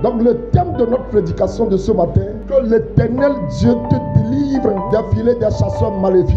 Donc le thème de notre prédication de ce matin, que l'Éternel Dieu te délivre des filets des chasseurs maléfiques.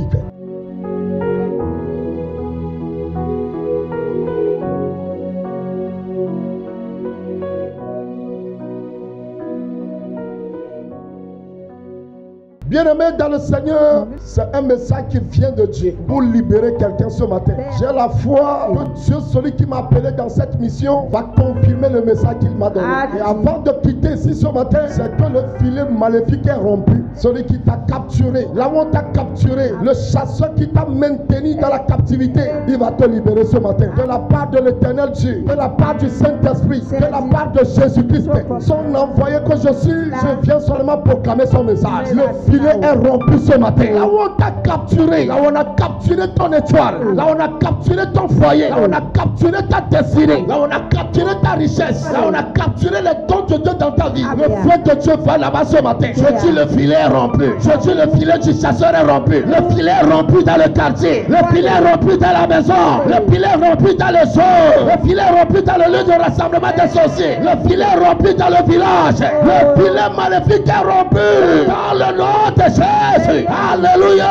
Bien-aimé dans le Seigneur, c'est un message qui vient de Dieu pour libérer quelqu'un ce matin. J'ai la foi que Dieu, celui qui m'a appelé dans cette mission, va confirmer le message qu'il m'a donné. Et avant de quitter ici ce matin, c'est que le filet maléfique est rompu. Celui qui t'a capturé, là où on t'a capturé, le chasseur qui t'a maintenu dans la captivité, il va te libérer ce matin. De la part de l'Éternel Dieu, de la part du Saint-Esprit, de la part de Jésus-Christ, son envoyé que je suis, je viens seulement proclamer son message. Le filet est rompu ce matin. Là où on t'a capturé, là où on a capturé ton étoile, là où on a capturé ton foyer, là où on a capturé ta destinée, là où on a capturé ta richesse, là où on a capturé les dons de Dieu dans ta vie. Le feu de Dieu va là-bas ce matin. Je dis le filet est rompu. Je dis le filet du chasseur est rompu. Le filet est rompu dans le quartier. Le filet est rompu dans la maison. Le filet est rompu dans les eaux. Le filet est rompu dans le lieu de rassemblement des sorciers. Le filet est rompu dans le village. Le filet maléfique est rompu dans le nom de Jésus. Alléluia.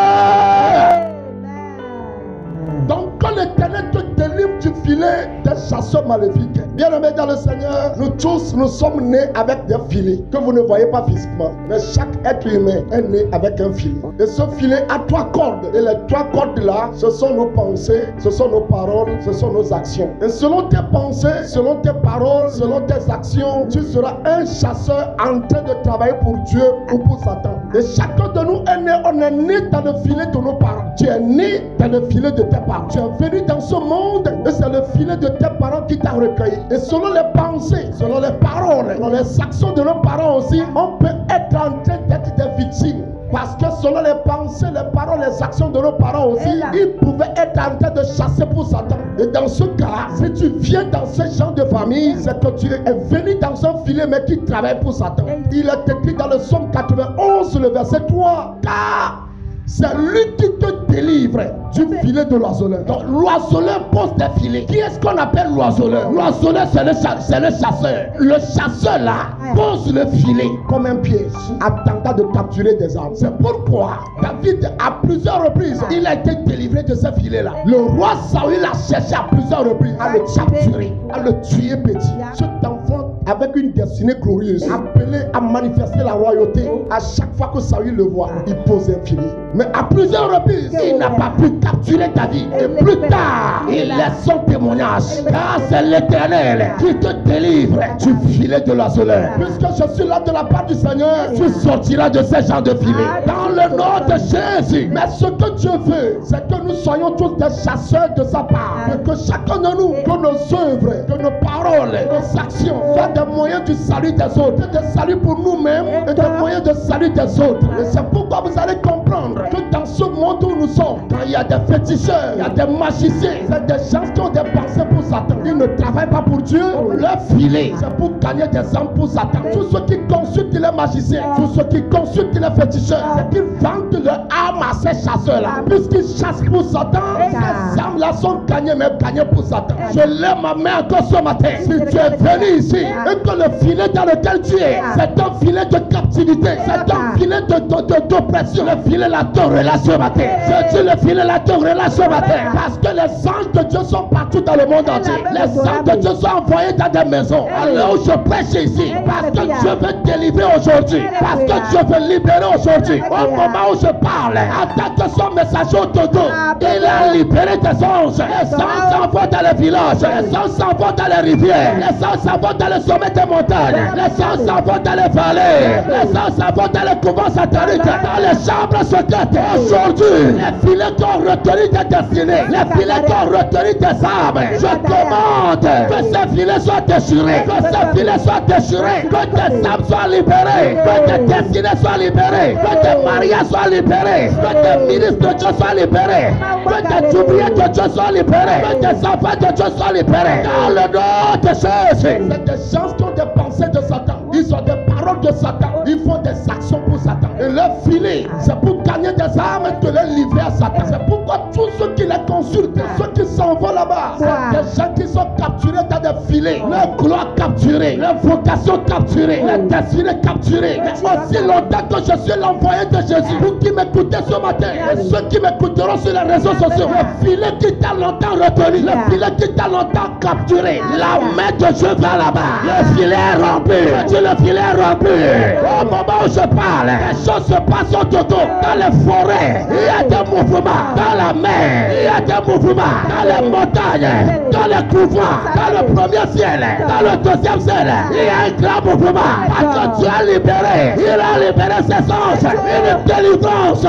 Donc quand l'Éternel te délivre du filet des chasseurs maléfiques, bien-aimés dans le Seigneur, nous tous, nous sommes nés avec des filets que vous ne voyez pas physiquement. Mais chaque être humain est né avec un filet. Et ce filet a 3 cordes. Et les 3 cordes là, ce sont nos pensées, ce sont nos paroles, ce sont nos actions. Et selon tes pensées, selon tes paroles, selon tes actions, tu seras un chasseur en train de travailler pour Dieu ou pour Satan. Et chacun de nous est né, on est né dans le filet de nos parents. Tu es né dans le filet de tes parents. Tu es venu dans ce monde et c'est le filet de tes parents qui t'a recueilli. Et selon les pensées, selon les paroles, selon les actions de nos parents aussi, on peut être en train d'être des victimes. Parce que selon les pensées, les paroles, les actions de nos parents aussi, ils pouvaient être en train de chasser pour Satan. Et dans ce cas, si tu viens dans ce genre de famille, c'est que tu es venu dans un filet mais qui travaille pour Satan. Il est écrit dans le psaume 91, le verset 3, car c'est lui qui te délivre du filet de l'oiseleur. Donc l'oiseleur pose des filets. Qui est-ce qu'on appelle l'oiseleur? L'oiseleur c'est le chasseur. Le chasseur là pose le filet comme un piège, attendant de capturer des âmes. C'est pourquoi David à plusieurs reprises, il a été délivré de ce filet là. Le roi Saül a cherché à plusieurs reprises à le capturer, à le tuer petit. Cet enfant avec une destinée glorieuse, appelé à manifester la royauté, à chaque fois que Saül le voit, il pose un filet. Mais à plusieurs reprises, il n'a pas pu capturer ta vie. Et plus tard, il laisse son témoignage. Car c'est l'Éternel qui te délivre du filet de l'oiseleur. Puisque je suis là de la part du Seigneur, tu sortiras de ce genre de filet. Dans le nom de Jésus. Mais ce que Dieu veut, c'est que nous soyons tous des chasseurs de sa part. Et que chacun de nous, que nos œuvres, que nos paroles, nos actions soient des moyens du salut des autres. Des saluts pour nous-mêmes et des moyens de salut des autres. Et c'est pourquoi vous allez comprendre que dans ce monde où nous sommes, quand il y a des féticheurs, il y a des magiciens, c'est des gens qui ont des pensées pour Satan. Ils ne travaillent pas pour Dieu. Leur filet, c'est pour gagner des âmes pour Satan. Tous ceux qui consultent les magiciens, tous ceux qui consultent les féticheurs, c'est qu'ils vendent leur âme à ces chasseurs-là. Puisqu'ils chassent pour Satan, ces âmes-là sont gagnées, mais gagnées pour Satan. Je lève ma main encore ce matin. Si tu es venu ici et que le filet dans lequel tu es, c'est un filet de captivité, c'est un filet d'oppression, le filet là te relâche ce matin. Je dis le filet là te relâche ce matin. Parce que les anges de Dieu sont partout dans le monde entier. Les anges de Dieu sont envoyés dans des maisons. Alors je prêche ici. Parce que Dieu veut délivrer aujourd'hui. Parce que Dieu veut libérer aujourd'hui. Au moment où je parle, en tant que son messager au Togo, il a libéré des anges. Les anges s'en vont dans les villages. Les anges s'en vont dans les rivières. Les anges s'en vont dans les sommets des montagnes. Les anges s'en vont dans les vallées. Les anges s'en vont dans les couvents sataniques. Dans les chambres secrètes. Aujourd'hui, les filets qui ont retenu tes destinées, les filets qui ont retenu tes âmes, je commande que ces filets soient déchirés, que ces filets soient déchirés, que tes âmes soient libérées, que tes destinées soient libérées, que tes mariages soient libérés, que tes ministres de Dieu soient libérés, que tes ouvriers de Dieu soient libérés, que tes enfants de Dieu soient libérés. Dans le nom de Jésus. C'est des gens qui ont des pensées de Satan, ils ont des paroles de Satan, ils font des actions pour Satan. Et leur filet, c'est pour gagner des âmes et de les livrer à Satan. C'est pourquoi tous ceux qui les consultent, ceux qui s'en vont là-bas, c'est des gens qui sont capturés dans des filets. Leur gloire capturée capturées, les vocations capturées, les destinées capturées. Mais aussi longtemps que je suis l'envoyé de Jésus, vous qui m'écoutez ce matin, et ceux qui m'écouteront sur les réseaux sociaux, le filet qui t'a longtemps retenu, le filet qui t'a longtemps capturé, la main de Dieu va là-bas. Le filet est rompu. Le filet est rompu. Au moment où je parle, les choses se passent autour. Dans les forêts, il y a des mouvements. Dans la mer, il y a des mouvements. Dans les montagnes, dans les couvents, dans le premier ciel, dans le deuxième ciel, il y a un grand mouvement. Parce que Dieu a libéré. Il a libéré ses anges. Une délivrance est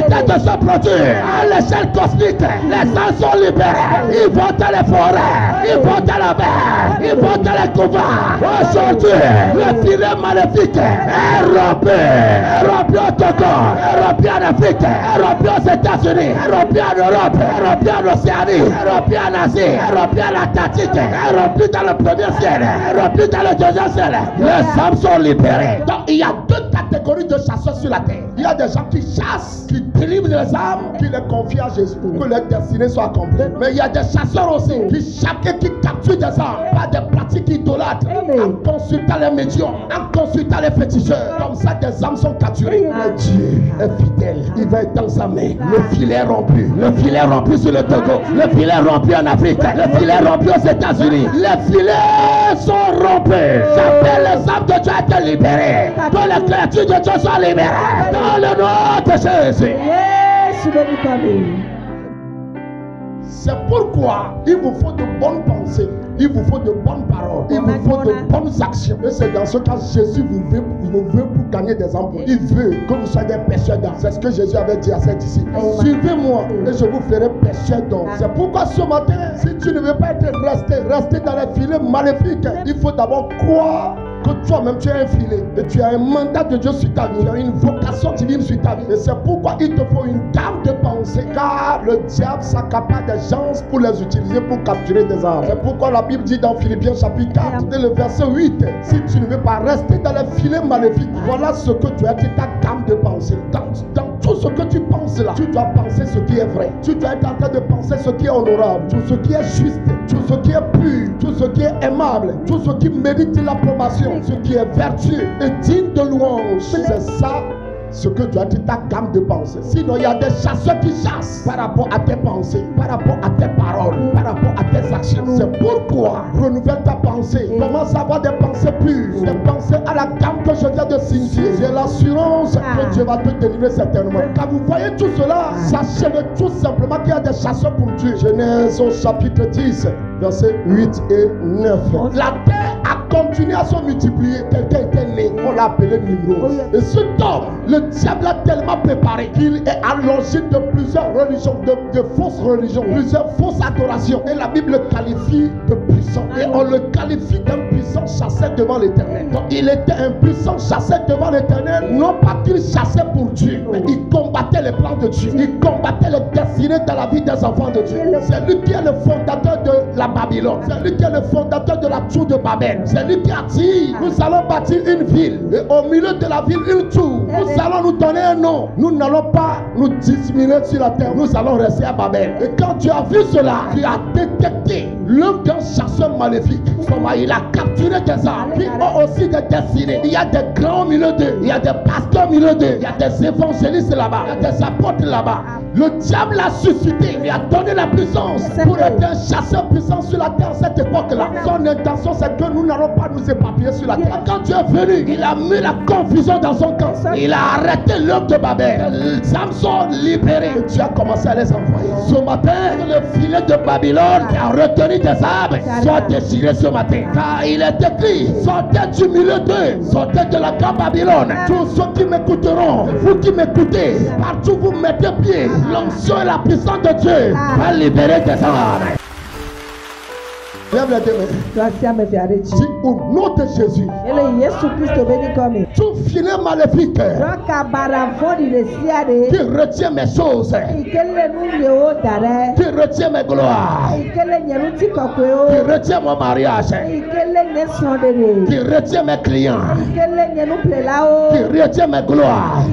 en train de se produire. À l'échelle cosmique, les anges sont libérés. Ils vont dans les forêts. Ils vont dans la mer. Ils vont dans les couvents. Aujourd'hui, le filet maléfique est rompu. Est rompu au Togo. Est rompu en Afrique. Est rompu aux États-Unis. Est rompu en Europe. Est rompu en Océanie. Est rompu en Asie. Est rompu en Atlantique. Est rompu dans le premier ciel. Est rompu dans le deuxième ciel. Les âmes sont libérées. Donc il y a deux catégories de chasseurs sur la terre. Il y a des gens qui chassent, qui délivrent les âmes, qui les confient à Jésus pour que leur destinée soit accomplie. Mais il y a des chasseurs aussi qui capturent des âmes par des pratiques idolâtres, en consultant les médiums, en consultant les féticheurs. Comme ça, des âmes sont capturées. Mais Dieu est fidèle, il va être dans sa main. Le filet est rompu. Le filet est rompu sur le Togo. Le filet est rompu en Afrique. Le filet est rompu aux États-Unis. Les filets sont rompus. J'appelle les âmes de Dieu à être libérées. Que les créatures de Dieu soient libérées. Dans le nom de Jésus. C'est pourquoi il vous faut de bonnes pensées, il vous faut de bonnes paroles, il vous faut de bonnes actions. Et c'est dans ce cas Jésus vous veut pour gagner des âmes. Il veut que vous soyez des pêcheurs d'âmes. C'est ce que Jésus avait dit à ses disciples. Suivez-moi et je vous ferai pêcheurs d'hommes. C'est pourquoi ce matin, si tu ne veux pas être resté dans les filets maléfiques, il faut d'abord croire que toi-même tu as un filet et tu as un mandat de Dieu sur ta vie, tu as une vocation divine sur ta vie. Et c'est pourquoi il te faut une gamme de pensées, car le diable s'accapare des gens pour les utiliser pour capturer des âmes. C'est pourquoi la Bible dit dans Philippiens chapitre 4 et le verset 8, si tu ne veux pas rester dans les filets maléfiques, voilà ce que tu as, ta gamme de pensées. Dans tout ce que tu penses là, tu dois penser ce qui est vrai. Tu dois être en train de penser ce qui est honorable, tout ce qui est juste, tout ce qui est pur, tout ce qui est aimable, tout ce qui mérite l'approbation, ce qui est vertueux et digne de louange. C'est ça ce que tu as dit, ta gamme de pensées. Sinon, il y a des chasseurs qui chassent par rapport à tes pensées, par rapport à tes paroles, par rapport à tes actions. C'est pourquoi renouvelle ta pensée. Commence à avoir des pensées pures, des pensées à la gamme que je viens de signifier. J'ai l'assurance que Dieu va te délivrer certainement. Quand vous voyez tout cela, sachez tout simplement qu'il y a des chasseurs pour Dieu. Genèse au chapitre 10, versets 8 et 9. La terre a continué à se multiplier. Quelqu'un était né, on l'a appelé Nimrod. Et cet homme, le diable l'a tellement préparé qu'il est allongé de plusieurs religions, de fausses religions, plusieurs fausses adorations. Et la Bible le qualifie de puissant. Et on le qualifie d'un puissant chasseur devant l'Éternel. Donc il était un puissant chasseur devant l'Éternel, non pas qu'il chassait pour Dieu, mais il combattait les plans de Dieu. Il combattait les destinées dans la vie des enfants de Dieu. C'est lui qui est le fondateur de la Babylone. C'est lui qui est le fondateur de la tour de Babel. C'est lui qui a dit, nous allons bâtir une ville. Et au milieu de la ville, une tour. Nous allons nous donner un nom. Nous n'allons pas nous dissimuler sur la terre. Nous allons rester à Babel. Et quand tu as vu cela, tu as détecté l'œuvre d'un chasseur maléfique. Comment il a capturé des âmes qui ont aussi des destinées. Il y a des grands au milieu d'eux. Il y a des pasteurs au milieu d'eux. Il y a des évangélistes là-bas. Il y a des apôtres là-bas. Le diable l'a suscité. Il a donné la puissance pour être un chasseur puissant sur la terre à cette époque-là. Son intention, c'est que nous n'allons pas nous éparpiller sur la terre. Quand Dieu est venu, il a mis la confusion dans son camp. Il a arrêté l'homme de Babel. Les âmes sont libérées. Et Dieu a commencé à les envoyer. Ce matin, le filet de Babylone qui a retenu des âmes soit déchiré ce matin. Car il est écrit, sortez du milieu d'eux, sortez de la grande Babylone. Tous ceux qui m'écouteront, vous qui m'écoutez, partout vous mettez pied, l'onction et la puissance de Dieu va libérer des âmes. Lève les deux mains. Dis au nom de Jésus. Tout filet maléfique qui retient mes choses, qui retient mes gloires, qui retient mon mariage, qui retient mes clients, qui retient mes gloires.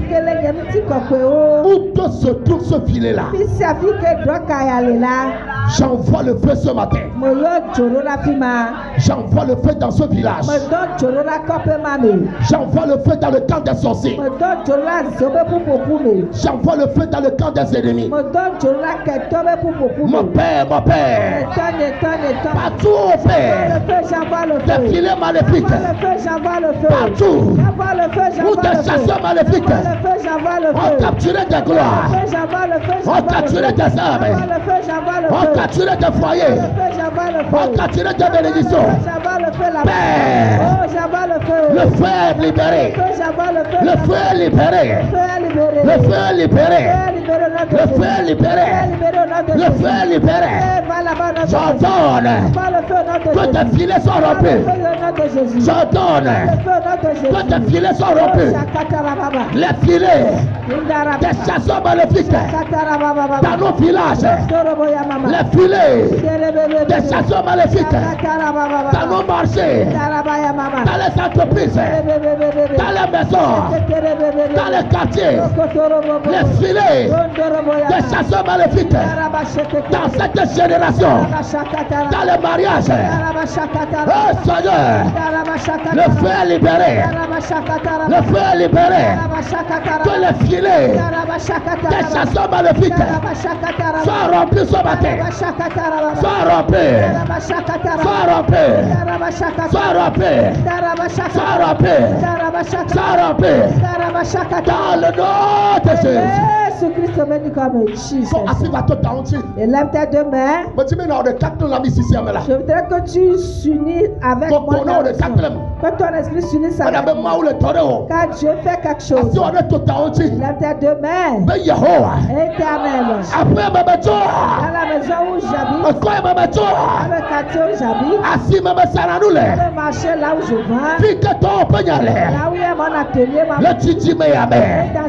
Où que se trouve ce filet là, J'envoie le feu ce matin. J'envoie le feu dans ce village. J'envoie le feu dans le camp des sorciers. J'envoie le feu dans le camp des ennemis. Mon Père, partout on fait des filets maléfiques. Partout où des chasseurs maléfiques ont capturé des gloires, ont capturé des âmes, ont capturé des foyers, ont capturé des bénédictions. Père, le feu est libéré. Le feu est libéré. Le feu est libéré. Le feu est libéré. Le feu est libéré. J'ordonne que tes filets soient rompus. J'ordonne que tes filets soient rompus. Les filets des chasseurs maléfiques dans nos villages. Les filets des chasseurs maléfiques dans nos marchés, dans les entreprises, dans les maisons, dans les quartiers. Les filets des chasseurs maléfiques dans cette génération, dans les mariages. Oh Seigneur, le feu est libéré. Le feu est libéré. Que les filets des chasseurs maléfiques soient remplis ce matin. Soient remplis. Soient remplis. Soient remplis. Soient remplis. Soient remplis. Dans le nom de Jésus. Et lève tes deux mains. Je voudrais que tu s'unis avec moi. Que ton esprit s'unisse avec moi. Car Dieu fait quelque chose. Lève tes deux mains. Éternel. Dans la maison où j'habite. Dans le quartier où j'habite. Dans le marché là où je vais. Là où il y a mon atelier. Dans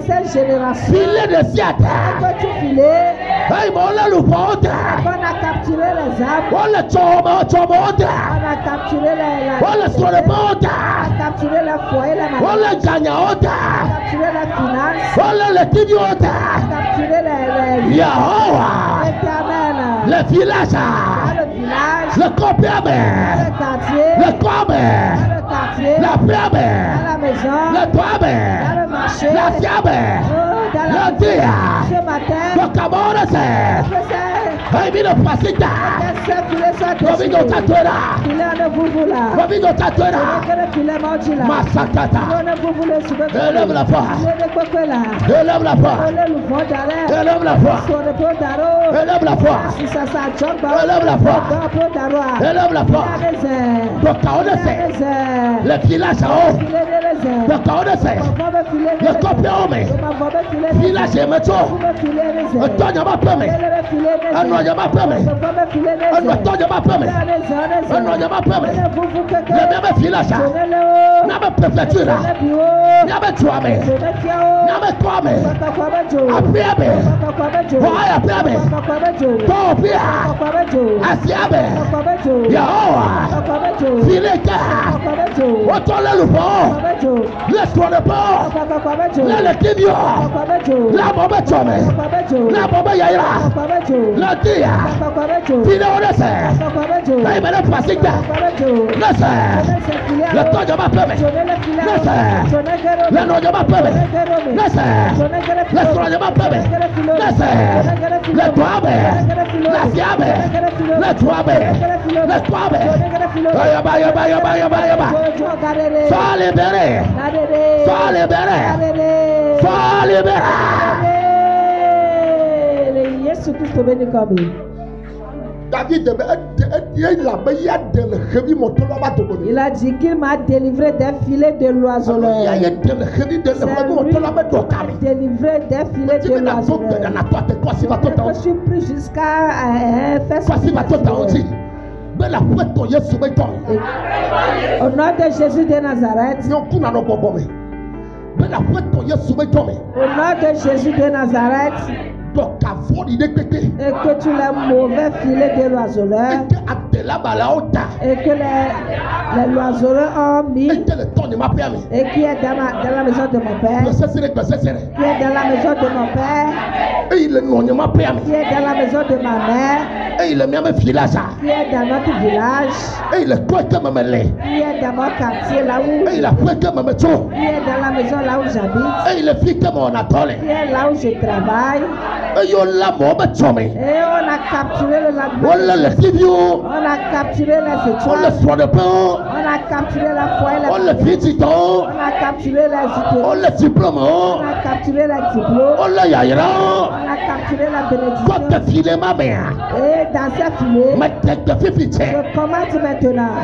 cette génération. Que tu filais. On a capturé les âmes. On a capturé les foyers, les capturé les finances, capturé les le village, le quartier, la ferme, la maison, le toit, le marché, la fiable, le dia, ce matin, le camarade, le pasita, Masakata. Élève la foi. Élève la foi. Élève la foi. Élève la foi. Élève la foi. Élève la foi. Le village en haut. Le copium. Village et métro. Un temps de ma pomme. Un noyau de ma pomme. Un temps de ma pomme. Un noyau de ma pomme. Le même village. N'avait préfecture. N'avait trouvé. N'avait trouvé. Apiabe. Why apiabe? Topia. Asiabe. Yahoua. Fileka. Otole le port. Laisse-toi le port. Le tibio. La bombe chome. La bombe yaira. Le dia. File onese. La ibele pasika. Laisse. Le temps de ma pomme. Laisse. Le nom de ma pomme. Laisse. Le soin de ma pomme. Laisse. Le toabe. La fiabe. Le toabe. Le toabe. Yaba yaba yaba yaba yaba. Sois libéré. Sois libéré. Sois libéré. Jésus Christ béni comme David il a dit qu'il m'a délivré des filets de l'oiseleur. C'est lui qui m'a délivré des filets de l'oiseleur. Je suis pris jusqu'à faire ce au nom de Jésus de Nazareth. Au nom de Jésus de Nazareth. Et que tu les mauvais filets de l'oiseleur. et que les loiseaux ont mis et qui est dans la maison de mon père, qui est dans la maison de mon père, qui est dans la maison de ma mère, qui est dans notre village, qui est dans mon quartier là où, qui est dans la maison là où j'habite, qui est là où je travaille. Et on a capturé le labour, on a capturé les étoiles, on a capturé la foi et on a capturé les idées, on a capturé les diplômes, on a capturé la bénédiction. Et dans ces filets, je commande maintenant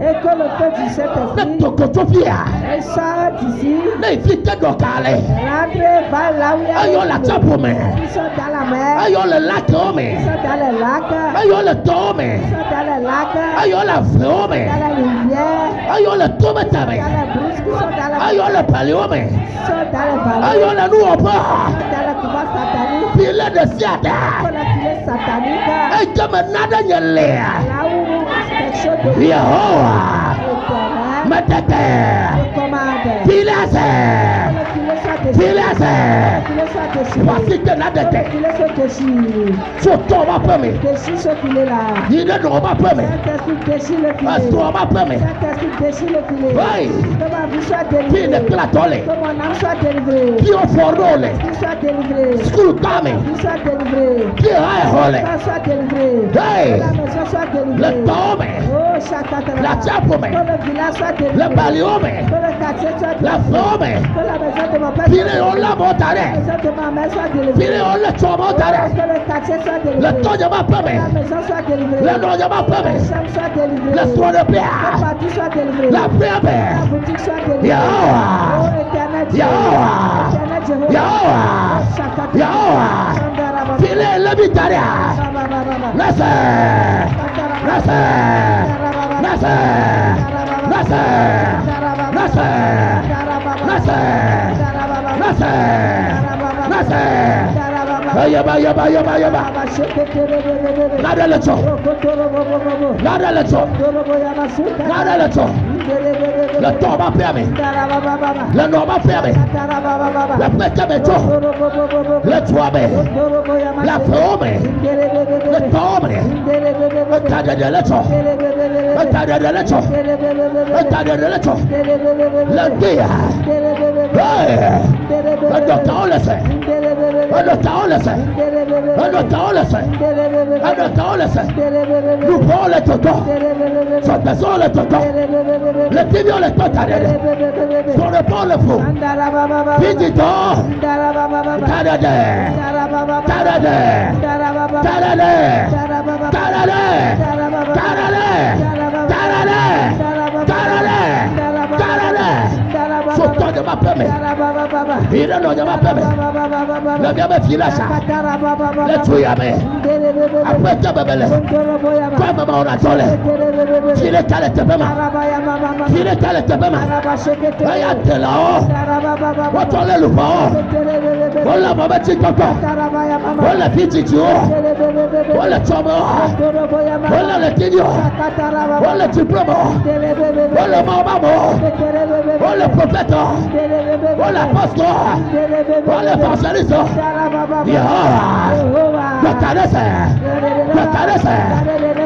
et que le feu du Saint-Esprit sort d'ici, rentre, va là où il y a ils sont dans la mer, ils sont dans les lacs, ils sont dans les lacs, ils sont dans les rivières, dans les brusques, ils sont dans les vallées, dans les couloirs sataniques, dans les filets sataniques, là où quelque chose de voici que la dette ce tombe pas mais déchire ce filet là, il ne doit pas permettre déchire le filet, que ma vie soit délivrée, que mon âme soit délivrée, qui soit délivrée, qui soit délivrée, que soit délivré, que la maison soit délivrée, oh chacun la que le village soit délivré, que le quartier soit délivré, que la maison de mon père soit délivrée, que la maison de ma mère soit délivrée, que le quartier soit délivré, que la maison soit délivrée, que la chambre soit délivrée, que le parti soit délivré, la boutique soit délivrée, oh éternel Dieu, le temps va permettre, le nom va permettre, la prête le toit, la forme, le tombe, le cadre de l'écho, le cadre de l'écho, le cadre de l'écho, le dia, le docteur le sait, le docteur le sait, le docteur le sait, le docteur le sait, nous prenons le toto, son besoin le toto, le tibio le toto, son repos le fou, visito, tarade, tarade, tarade, tarade, Sautant de ma permet. Il est de ma permet. Le bien me file ça. Le tuyame. Après ta bébé. Comme on a tollé. File calé te bema. File calé te bema. Ayate là-haut. Votre le loup. Voilà mon petit coco. Voilà petit Dieu. Voilà tomo. Voilà le tidio. Voilà le diplôme. Voilà mon maman. Voilà le prophète. Voilà l'apôtre. Voilà l'évangéliste. Je caresse. Je caresse.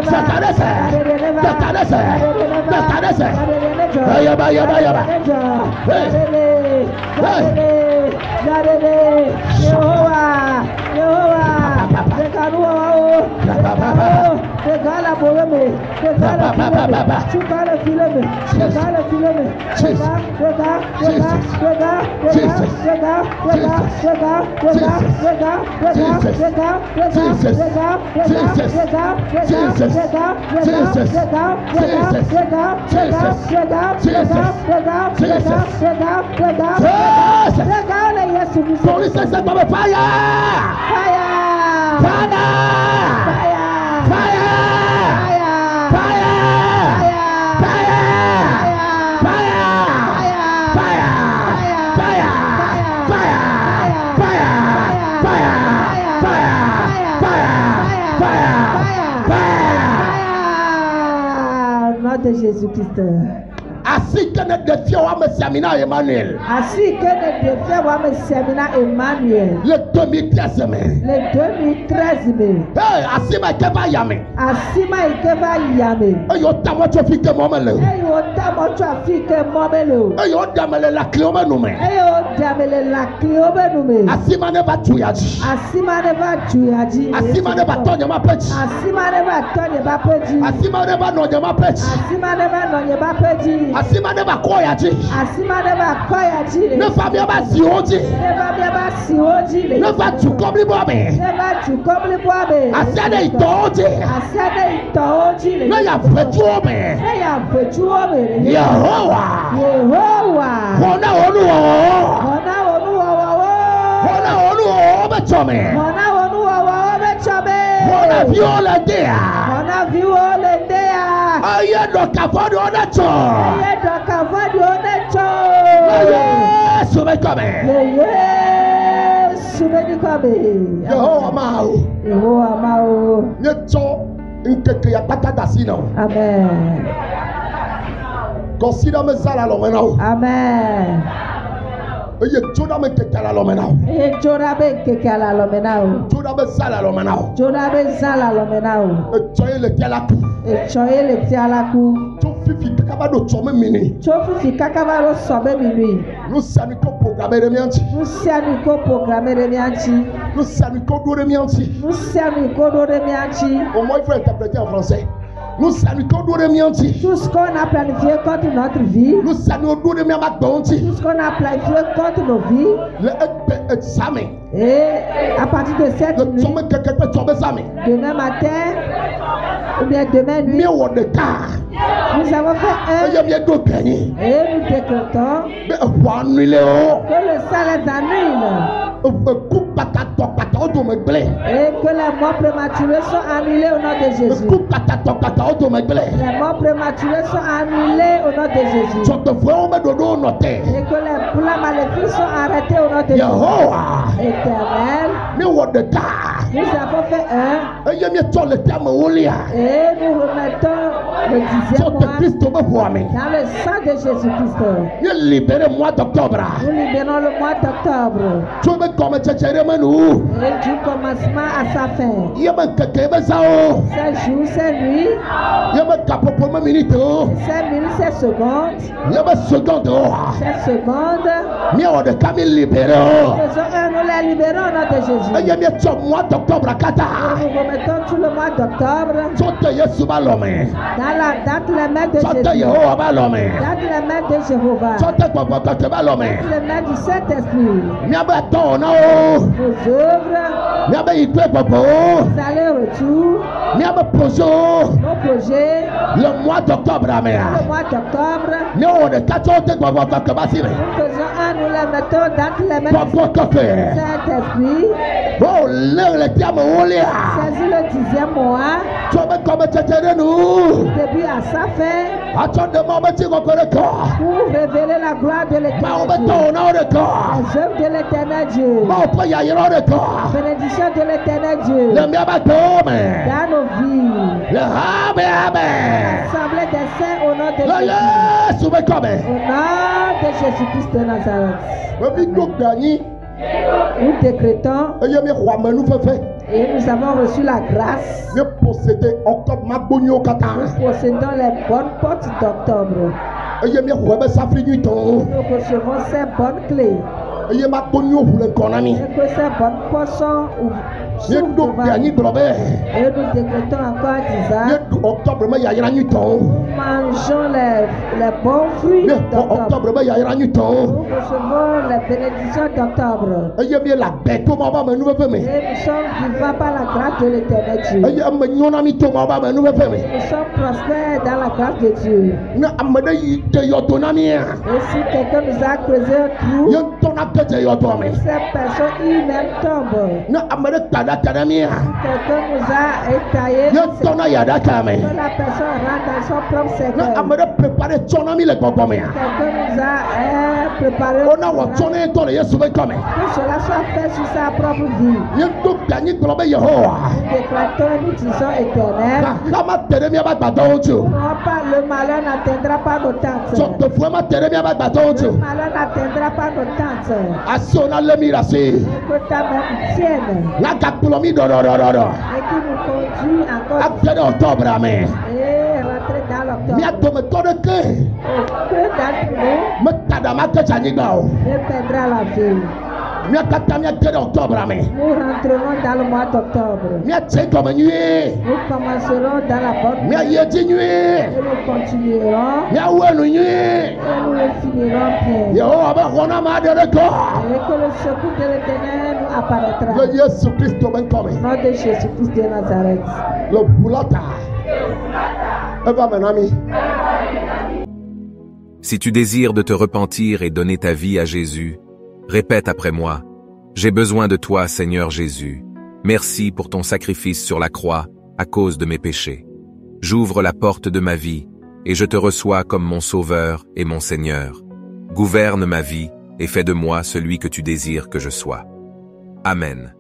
Je caresse. Je caresse. Je caresse. Yaba yaba yaba. Jehovah, regala boyome, regala fileme, chukale fileme, regala fileme, Police says fire! Fire! Fire! Fire! de Jésus-Christ. Ainsi que ne défie wa me semina Emmanuel. Ainsi que ne défie wa me semina Emmanuel. Le 2013 mai. Le 2013 mai. Hey, asima ikeva yame. Asima ikeva yame. Eyo tamo cho fike momele. Eyo tamo cho fike momele. Eyo damele la kliobe nume. Eyo damele la kliobe nume. Asima ne ba tuyaji. Asima ne ba tuyaji. Asima ne ba tonye ma pechi. Asima ne ba tonye ba pechi. Asima ne ba nonye ma pechi. Asima ne ba nonye ba pechi. Asima ne ba koyaji. Asima ne ba koyaji. Ne fa bia ba si oji. Ne fa bia ba si oji. Ne fa tu kobli bobe. Ne fa tu kobli bobe. Asiade ito oji. Asiade ito oji. Ne ya fetu ome. Ne ya fetu ome. Yehowa. Yehowa. Ona oluwo. Ona oluwo. Ona oluwo be chome. Ona oluwo be chome. Ona viola dea. Ona viola dea. Aye do kafodi ona cho. Aye do kafodi ona cho. Yesu be chome. Yesu be chome. Yehowa mao. Yehowa mao. Nyecho nkeke ya pata dasino. Amen. Consider me ça la lomenao. Amen. Eye joda me keke la lomenao. Eye joda me keke la lomenao. Joda me ça la lomenao. Joda me ça la lomenao. Echoye le tialaku. Echoye le tialaku. Fifi kakaba do chome mini. Fifi kakaba do sobe mini. Nous sani ko programmer remianti. Nous sani ko programmer remianti. Nous sani ko do remianti. Nous sani ko do remianti. Au moins il faut interpréter en français. Nous saluons tout ce qu'on a planifié contre notre vie. Nous saluons tout ce qu'on a planifié contre nos vies. Et à partir de cette nuit, demain matin, ou bien demain nuit, nous avons fait un et nous décrétons que le ciel les annule. Et que les morts prématurés sont annulés au nom de Jésus. Les morts prématurés sont annulés au nom de Jésus. Et que les plans maléfiques sont arrêtés au nom de Jésus. Éternel, nous avons fait un. Et nous remettons le 10e mois dans le sang de Jésus-Christ. Nous libérons le mois d'octobre. Et du commencement à sa fin. Ces jours, ces nuits, ces minutes, ces secondes, ces secondes, nous les libérons au nom de Jésus. Et nous remettons tout le mois d'octobre dans la date les mains de Jésus. Dans les mains de Jéhovah. Dans les mains du Saint-Esprit. Vos œuvres, vos allers-retours, nos projets, le mois d'octobre, le mois d'octobre, nous faisons un, nous les mettons dans les mains du Saint-Esprit. Saisis le 10e mois, début à sa fin, pour révéler la gloire de l'Éternel Dieu. Les œuvres de l'Éternel Dieu. Bénédiction de l'Éternel Dieu. Dans nos vies. L'assemblée des saints au nom de Jésus. Au nom de Jésus-Christ de Nazareth. Nous décrétons et nous avons reçu la grâce. Nous possédons les bonnes portes d'octobre. Nous recevons ces bonnes clés. Et que ces bonnes portes sont et nous décrétons encore en disant, mangeons les bons fruits d'octobre. Nous recevons les bénédictions d'octobre. Et nous sommes vivants par la grâce de l'Éternel Dieu. Nous sommes prospères dans la grâce de Dieu. Et si quelqu'un nous a creusé un trou, cette personne lui-même tombe. Quelqu'un nous a étaillé. La personne rentre dans son propre secret. Quelqu'un nous a préparer on a watchonné dans les Yesu comme que cela soit fait sur sa propre vie. Déclarons, nous disons éternel. Non pas le malheur n'atteindra pas nos tentes. Le malheur n'atteindra pas nos tentes. Que ta main tienne. Et qui nous conduit encore. Et rentrer dans l'octobre. Que d'entre nous ne perdra la vie. Nous rentrerons dans le mois d'octobre. Nous commencerons dans la bonne nuit. Et nous continuerons. Et nous le finirons bien. Et que le secours de l'Éternel nous apparaîtra. Nom de Jésus-Christ de Nazareth. Si tu désires de te repentir et donner ta vie à Jésus, répète après moi, « J'ai besoin de toi, Seigneur Jésus. Merci pour ton sacrifice sur la croix à cause de mes péchés. J'ouvre la porte de ma vie et je te reçois comme mon Sauveur et mon Seigneur. Gouverne ma vie et fais de moi celui que tu désires que je sois. Amen.